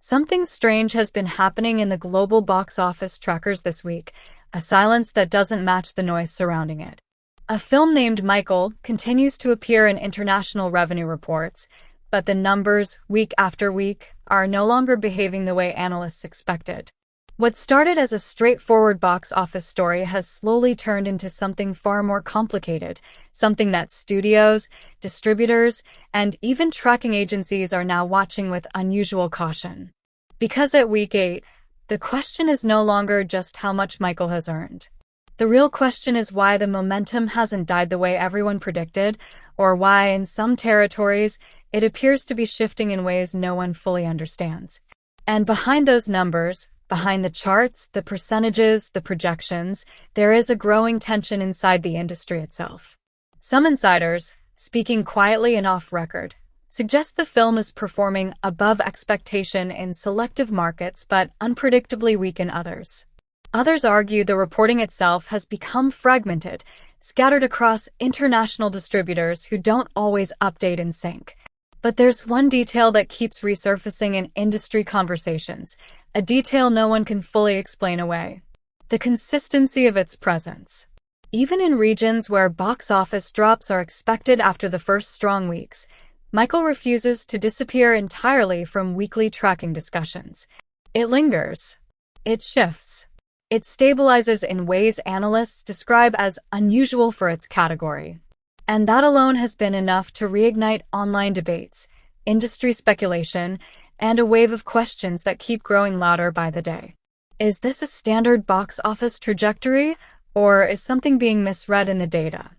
Something strange has been happening in the global box office trackers this week, a silence that doesn't match the noise surrounding it. A film named Michael continues to appear in international revenue reports, but the numbers, week after week, are no longer behaving the way analysts expected. What started as a straightforward box office story has slowly turned into something far more complicated, something that studios, distributors, and even tracking agencies are now watching with unusual caution. Because at week 8, the question is no longer just how much Michael has earned. The real question is why the momentum hasn't died the way everyone predicted, or why, in some territories, it appears to be shifting in ways no one fully understands. And behind those numbers, behind the charts, the percentages, the projections, there is a growing tension inside the industry itself. Some insiders, speaking quietly and off-record, suggest the film is performing above expectation in selective markets but unpredictably weak in others. Others argue the reporting itself has become fragmented, scattered across international distributors who don't always update in sync. But there's one detail that keeps resurfacing in industry conversations, a detail no one can fully explain away: the consistency of its presence. Even in regions where box office drops are expected after the first strong weeks, Michael refuses to disappear entirely from weekly tracking discussions. It lingers. It shifts. It stabilizes in ways analysts describe as unusual for its category. And that alone has been enough to reignite online debates, industry speculation, and a wave of questions that keep growing louder by the day. Is this a standard box office trajectory, or is something being misread in the data?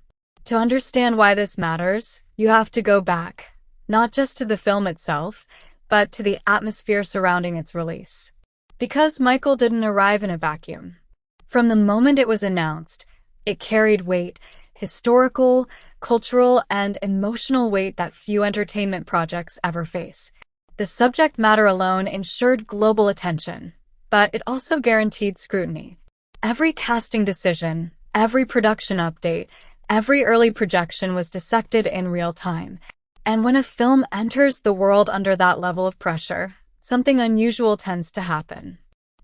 To understand why this matters, you have to go back, not just to the film itself, but to the atmosphere surrounding its release. Because Michael didn't arrive in a vacuum. From the moment it was announced, it carried weight, historical, cultural, and emotional weight that few entertainment projects ever face. The subject matter alone ensured global attention, but it also guaranteed scrutiny. Every casting decision, every production update, every early projection was dissected in real time. And when a film enters the world under that level of pressure, something unusual tends to happen.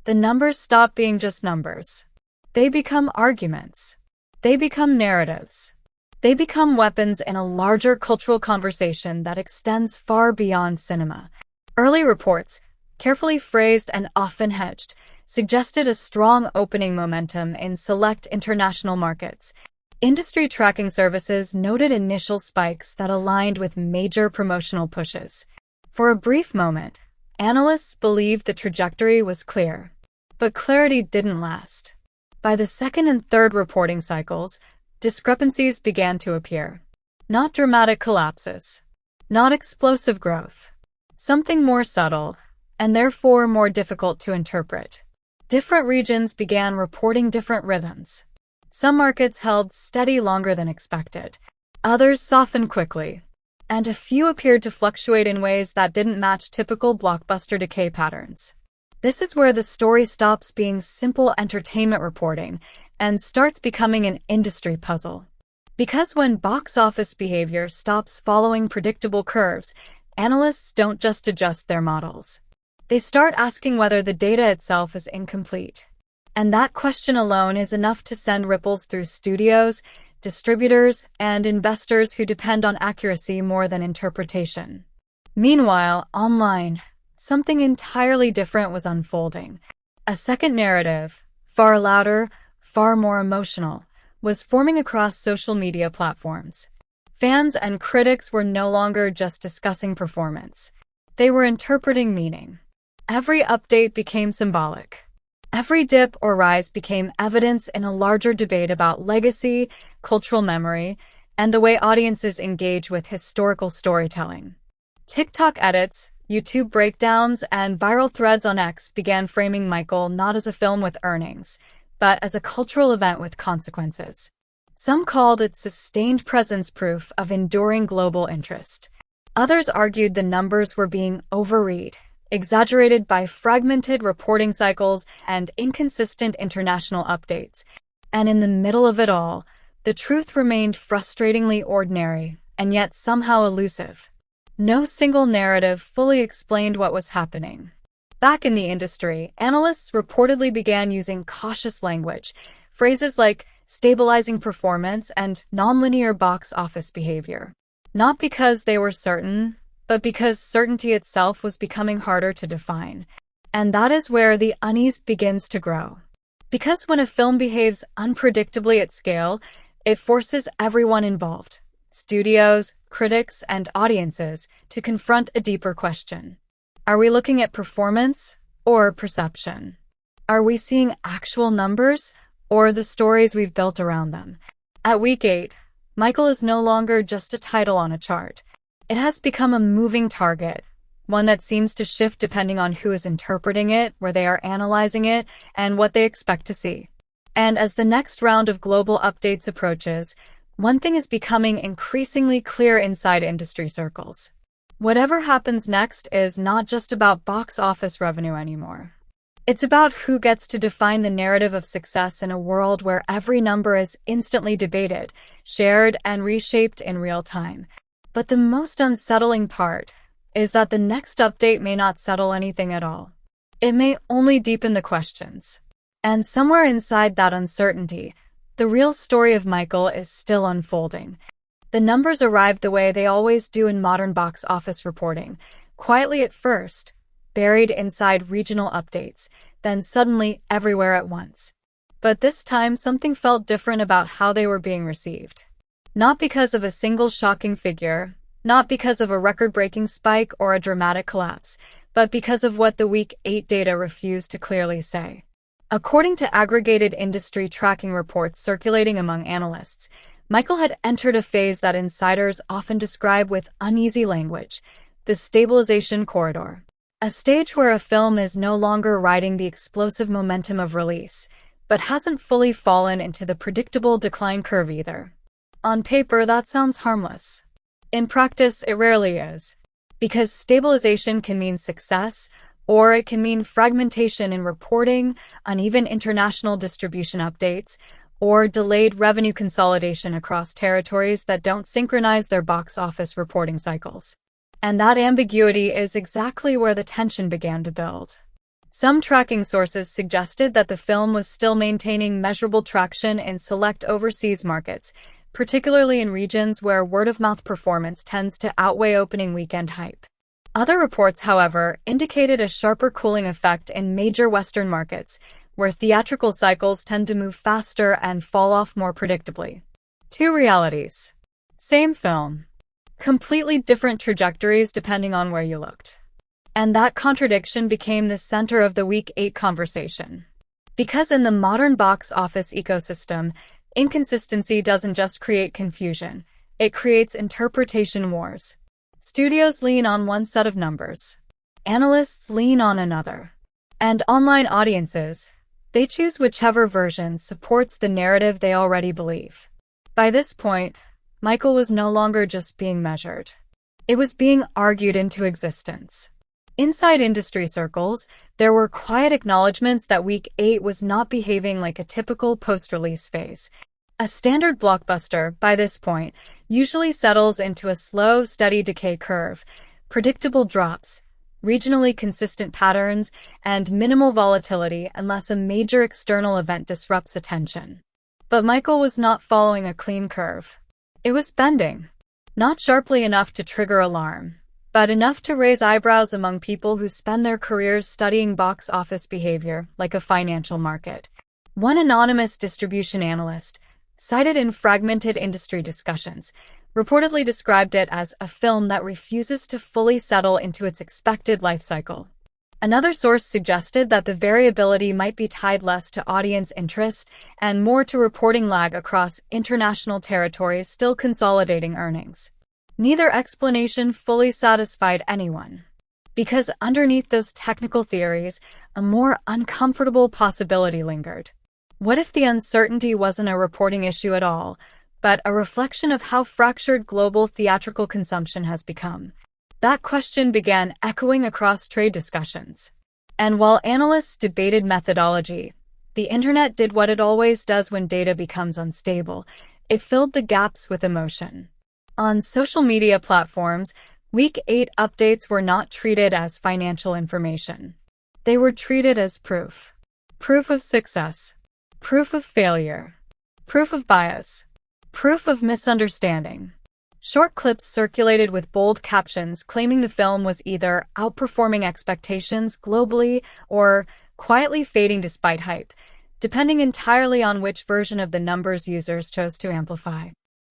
The numbers stop being just numbers. They become arguments. They become narratives. They become weapons in a larger cultural conversation that extends far beyond cinema. Early reports, carefully phrased and often hedged, suggested a strong opening momentum in select international markets. Industry tracking services noted initial spikes that aligned with major promotional pushes. For a brief moment, analysts believed the trajectory was clear. But clarity didn't last. By the second and third reporting cycles, discrepancies began to appear. Not dramatic collapses. Not explosive growth. Something more subtle, and therefore more difficult to interpret. Different regions began reporting different rhythms. Some markets held steady longer than expected. Others softened quickly. And a few appeared to fluctuate in ways that didn't match typical blockbuster decay patterns. This is where the story stops being simple entertainment reporting and starts becoming an industry puzzle. Because when box office behavior stops following predictable curves, analysts don't just adjust their models. They start asking whether the data itself is incomplete. And that question alone is enough to send ripples through studios, distributors, and investors who depend on accuracy more than interpretation. Meanwhile, online, something entirely different was unfolding. A second narrative, far louder, far more emotional, was forming across social media platforms. Fans and critics were no longer just discussing performance. They were interpreting meaning. Every update became symbolic. Every dip or rise became evidence in a larger debate about legacy, cultural memory, and the way audiences engage with historical storytelling. TikTok edits, YouTube breakdowns, and viral threads on X began framing Michael not as a film with earnings, but as a cultural event with consequences. Some called it sustained presence proof of enduring global interest. Others argued the numbers were being overread, exaggerated by fragmented reporting cycles and inconsistent international updates. And in the middle of it all, the truth remained frustratingly ordinary, and yet somehow elusive. No single narrative fully explained what was happening. Back in the industry, analysts reportedly began using cautious language, phrases like stabilizing performance and nonlinear box office behavior. Not because they were certain, but because certainty itself was becoming harder to define. And that is where the unease begins to grow. Because when a film behaves unpredictably at scale, it forces everyone involved, studios, critics, and audiences, to confront a deeper question. Are we looking at performance or perception? Are we seeing actual numbers or the stories we've built around them? At week 8, Michael is no longer just a title on a chart. It has become a moving target, one that seems to shift depending on who is interpreting it, where they are analyzing it, and what they expect to see. And as the next round of global updates approaches, one thing is becoming increasingly clear inside industry circles. Whatever happens next is not just about box office revenue anymore. It's about who gets to define the narrative of success in a world where every number is instantly debated, shared, and reshaped in real time. But the most unsettling part is that the next update may not settle anything at all. It may only deepen the questions. And somewhere inside that uncertainty, the real story of Michael is still unfolding. The numbers arrived the way they always do in modern box office reporting, quietly at first, buried inside regional updates, then suddenly everywhere at once. But this time, something felt different about how they were being received. Not because of a single shocking figure, not because of a record-breaking spike or a dramatic collapse, but because of what the Week 8 data refused to clearly say. According to aggregated industry tracking reports circulating among analysts, Michael had entered a phase that insiders often describe with uneasy language, the stabilization corridor. A stage where a film is no longer riding the explosive momentum of release, but hasn't fully fallen into the predictable decline curve either. On paper, that sounds harmless. In practice, it rarely is. Because stabilization can mean success, or it can mean fragmentation in reporting, uneven international distribution updates, or delayed revenue consolidation across territories that don't synchronize their box office reporting cycles. And that ambiguity is exactly where the tension began to build. Some tracking sources suggested that the film was still maintaining measurable traction in select overseas markets, particularly in regions where word-of-mouth performance tends to outweigh opening weekend hype. Other reports, however, indicated a sharper cooling effect in major Western markets, where theatrical cycles tend to move faster and fall off more predictably. Two realities. Same film. Completely different trajectories depending on where you looked. And that contradiction became the center of the Week 8 conversation. Because in the modern box office ecosystem, inconsistency doesn't just create confusion, it creates interpretation wars. Studios lean on one set of numbers. Analysts lean on another. And online audiences, they choose whichever version supports the narrative they already believe. By this point, Michael was no longer just being measured. It was being argued into existence. Inside industry circles, there were quiet acknowledgments that Week 8 was not behaving like a typical post-release phase. A standard blockbuster, by this point, usually settles into a slow, steady decay curve, predictable drops, regionally consistent patterns, and minimal volatility unless a major external event disrupts attention. But Michael was not following a clean curve. It was bending. Not sharply enough to trigger alarm, but enough to raise eyebrows among people who spend their careers studying box office behavior like a financial market. One anonymous distribution analyst, cited in fragmented industry discussions, reportedly described it as a film that refuses to fully settle into its expected life cycle. Another source suggested that the variability might be tied less to audience interest and more to reporting lag across international territories still consolidating earnings. Neither explanation fully satisfied anyone. Because underneath those technical theories, a more uncomfortable possibility lingered. What if the uncertainty wasn't a reporting issue at all, but a reflection of how fractured global theatrical consumption has become? That question began echoing across trade discussions. And while analysts debated methodology, the internet did what it always does when data becomes unstable. It filled the gaps with emotion. On social media platforms, Week 8 updates were not treated as financial information. They were treated as proof. Proof of success. Proof of failure. Proof of bias. Proof of misunderstanding. Short clips circulated with bold captions claiming the film was either outperforming expectations globally or quietly fading despite hype, depending entirely on which version of the numbers users chose to amplify.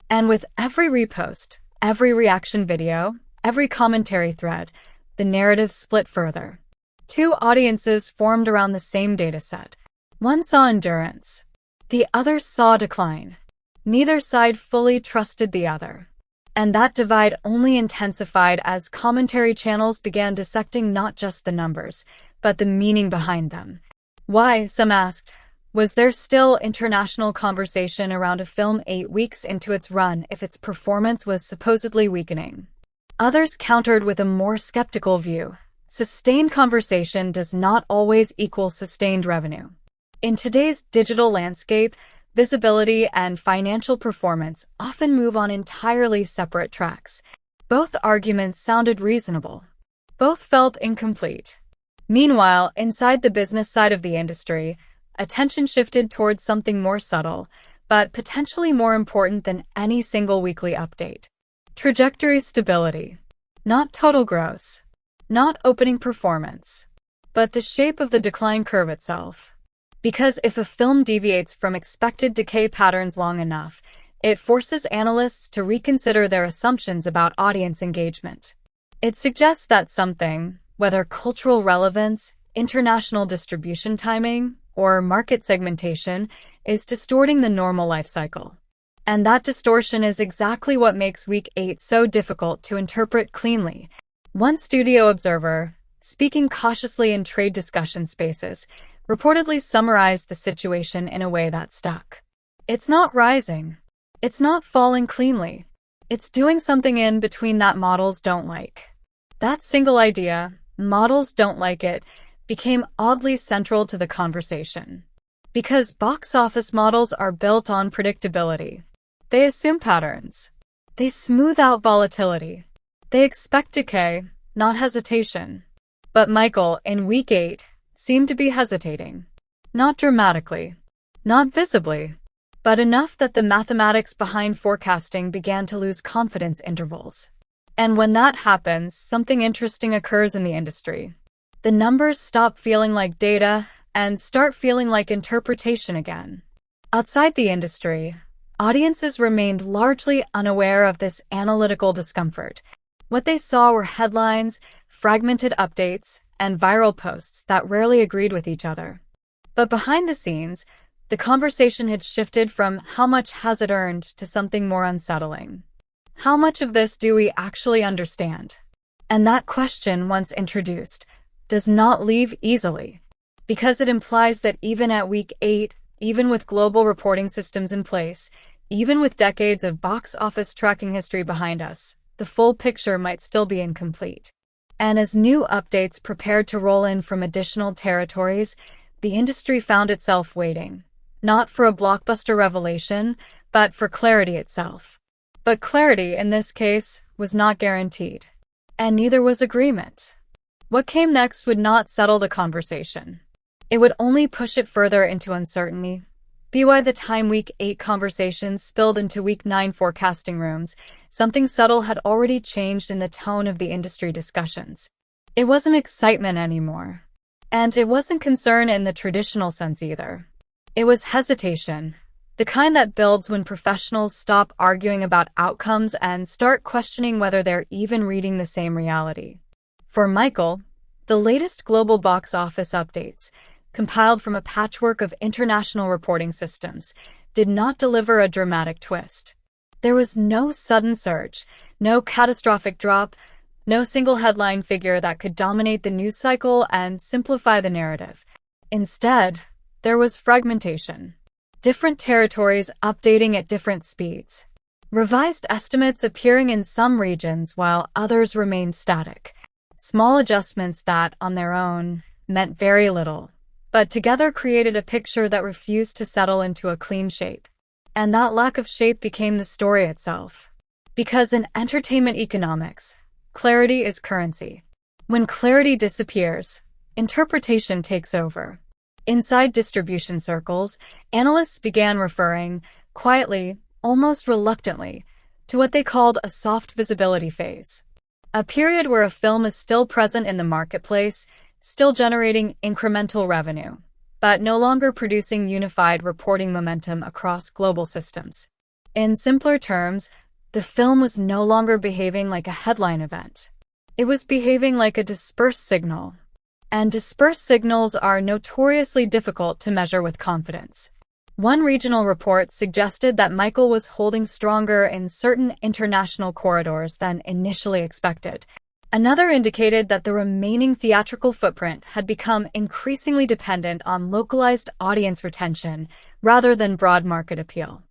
And with every repost, every reaction video, every commentary thread, the narrative split further. Two audiences formed around the same dataset. One saw endurance. The other saw decline. Neither side fully trusted the other. And that divide only intensified as commentary channels began dissecting not just the numbers, but the meaning behind them. Why, some asked, was there still international conversation around a film 8 weeks into its run if its performance was supposedly weakening? Others countered with a more skeptical view. Sustained conversation does not always equal sustained revenue. In today's digital landscape, visibility and financial performance often move on entirely separate tracks. Both arguments sounded reasonable. Both felt incomplete. Meanwhile, inside the business side of the industry, attention shifted towards something more subtle, but potentially more important than any single weekly update. Trajectory stability. Not total gross. Not opening performance. But the shape of the decline curve itself. Because if a film deviates from expected decay patterns long enough, it forces analysts to reconsider their assumptions about audience engagement. It suggests that something, whether cultural relevance, international distribution timing, or market segmentation, is distorting the normal life cycle. And that distortion is exactly what makes Week 8 so difficult to interpret cleanly. One studio observer, speaking cautiously in trade discussion spaces, reportedly summarized the situation in a way that stuck. It's not rising. It's not falling cleanly. It's doing something in between that models don't like. That single idea, models don't like it, became oddly central to the conversation. Because box office models are built on predictability. They assume patterns. They smooth out volatility. They expect decay, not hesitation. But Michael, in Week 8, seemed to be hesitating. Not dramatically. Not visibly. But enough that the mathematics behind forecasting began to lose confidence intervals. And when that happens, something interesting occurs in the industry. The numbers stop feeling like data and start feeling like interpretation again. Outside the industry, audiences remained largely unaware of this analytical discomfort. What they saw were headlines, fragmented updates, and viral posts that rarely agreed with each other. But behind the scenes, the conversation had shifted from how much has it earned to something more unsettling. How much of this do we actually understand? And that question, once introduced, does not leave easily, because it implies that even at Week 8, even with global reporting systems in place, even with decades of box office tracking history behind us, the full picture might still be incomplete. And as new updates prepared to roll in from additional territories, the industry found itself waiting, not for a blockbuster revelation, but for clarity itself. But clarity, in this case, was not guaranteed. And neither was agreement. What came next would not settle the conversation. It would only push it further into uncertainty. By the time Week 8 conversations spilled into Week 9 forecasting rooms, something subtle had already changed in the tone of the industry discussions. It wasn't excitement anymore. And it wasn't concern in the traditional sense either. It was hesitation, the kind that builds when professionals stop arguing about outcomes and start questioning whether they're even reading the same reality. For Michael, the latest global box office updates, compiled from a patchwork of international reporting systems, did not deliver a dramatic twist. There was no sudden surge, no catastrophic drop, no single headline figure that could dominate the news cycle and simplify the narrative. Instead, there was fragmentation. Different territories updating at different speeds. Revised estimates appearing in some regions while others remained static. Small adjustments that, on their own, meant very little, but together created a picture that refused to settle into a clean shape. And that lack of shape became the story itself. Because in entertainment economics, clarity is currency. When clarity disappears, interpretation takes over. Inside distribution circles, analysts began referring, quietly, almost reluctantly, to what they called a soft visibility phase. A period where a film is still present in the marketplace, still generating incremental revenue, but no longer producing unified reporting momentum across global systems. In simpler terms, the film was no longer behaving like a headline event. It was behaving like a dispersed signal. And dispersed signals are notoriously difficult to measure with confidence. One regional report suggested that Michael was holding stronger in certain international corridors than initially expected. Another indicated that the remaining theatrical footprint had become increasingly dependent on localized audience retention rather than broad market appeal.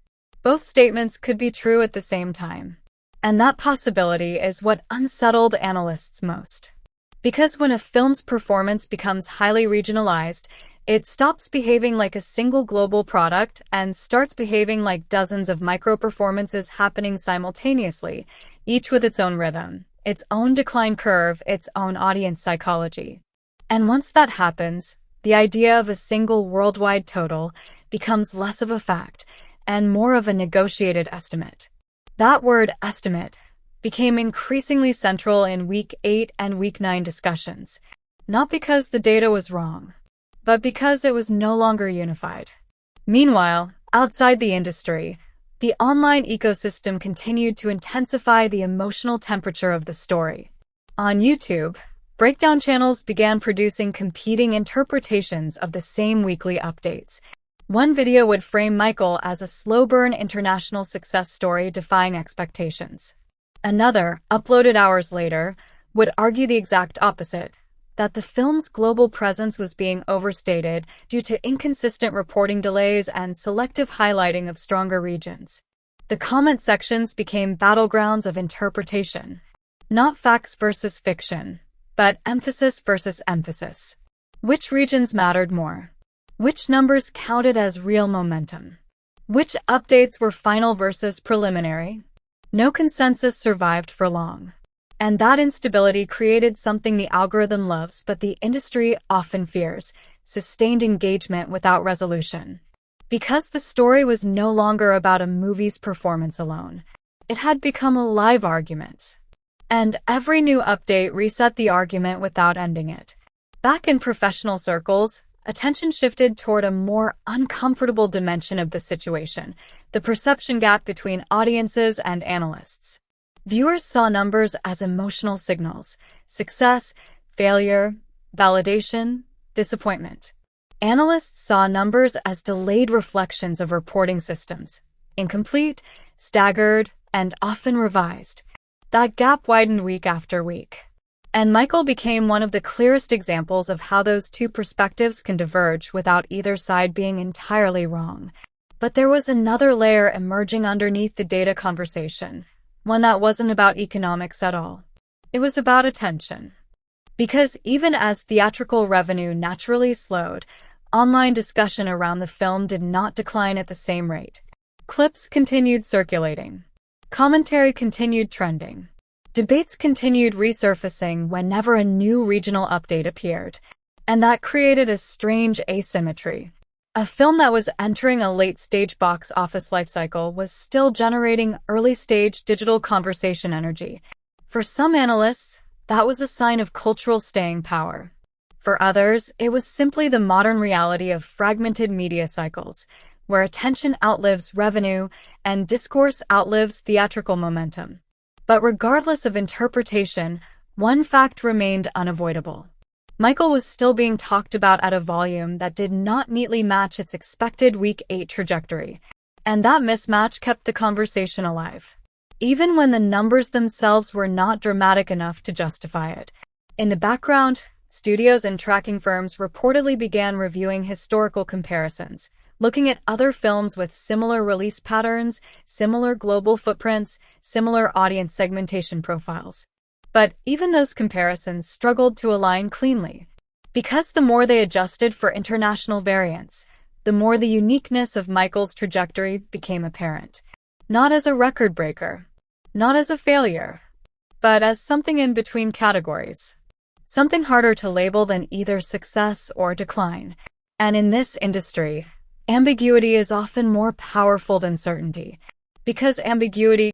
Both statements could be true at the same time. And that possibility is what unsettled analysts most. Because when a film's performance becomes highly regionalized, it stops behaving like a single global product and starts behaving like dozens of micro-performances happening simultaneously, each with its own rhythm, its own decline curve, its own audience psychology. And once that happens, the idea of a single worldwide total becomes less of a fact and more of a negotiated estimate. That word, estimate, became increasingly central in Week 8 and Week 9 discussions, not because the data was wrong, but because it was no longer unified. Meanwhile, outside the industry, the online ecosystem continued to intensify the emotional temperature of the story. On YouTube, breakdown channels began producing competing interpretations of the same weekly updates. One video would frame Michael as a slow-burn international success story defying expectations. Another, uploaded hours later, would argue the exact opposite, that the film's global presence was being overstated due to inconsistent reporting delays and selective highlighting of stronger regions. The comment sections became battlegrounds of interpretation. Not facts versus fiction, but emphasis versus emphasis. Which regions mattered more? Which numbers counted as real momentum? Which updates were final versus preliminary? No consensus survived for long. And that instability created something the algorithm loves but the industry often fears: sustained engagement without resolution. Because the story was no longer about a movie's performance alone, it had become a live argument. And every new update reset the argument without ending it. Back in professional circles, attention shifted toward a more uncomfortable dimension of the situation: the perception gap between audiences and analysts. Viewers saw numbers as emotional signals: success, failure, validation, disappointment. Analysts saw numbers as delayed reflections of reporting systems: incomplete, staggered, and often revised. That gap widened week after week. And Michael became one of the clearest examples of how those two perspectives can diverge without either side being entirely wrong. But there was another layer emerging underneath the data conversation, one that wasn't about economics at all. It was about attention. Because even as theatrical revenue naturally slowed, online discussion around the film did not decline at the same rate. Clips continued circulating. Commentary continued trending. Debates continued resurfacing whenever a new regional update appeared, and that created a strange asymmetry. A film that was entering a late-stage box office lifecycle was still generating early-stage digital conversation energy. For some analysts, that was a sign of cultural staying power. For others, it was simply the modern reality of fragmented media cycles, where attention outlives revenue and discourse outlives theatrical momentum. But regardless of interpretation, one fact remained unavoidable. Michael was still being talked about at a volume that did not neatly match its expected Week 8 trajectory, and that mismatch kept the conversation alive, even when the numbers themselves were not dramatic enough to justify it. In the background, studios and tracking firms reportedly began reviewing historical comparisons, looking at other films with similar release patterns, similar global footprints, similar audience segmentation profiles. But even those comparisons struggled to align cleanly. Because the more they adjusted for international variance, the more the uniqueness of Michael's trajectory became apparent. Not as a record breaker, not as a failure, but as something in between categories. something harder to label than either success or decline. And in this industry, ambiguity is often more powerful than certainty, because ambiguity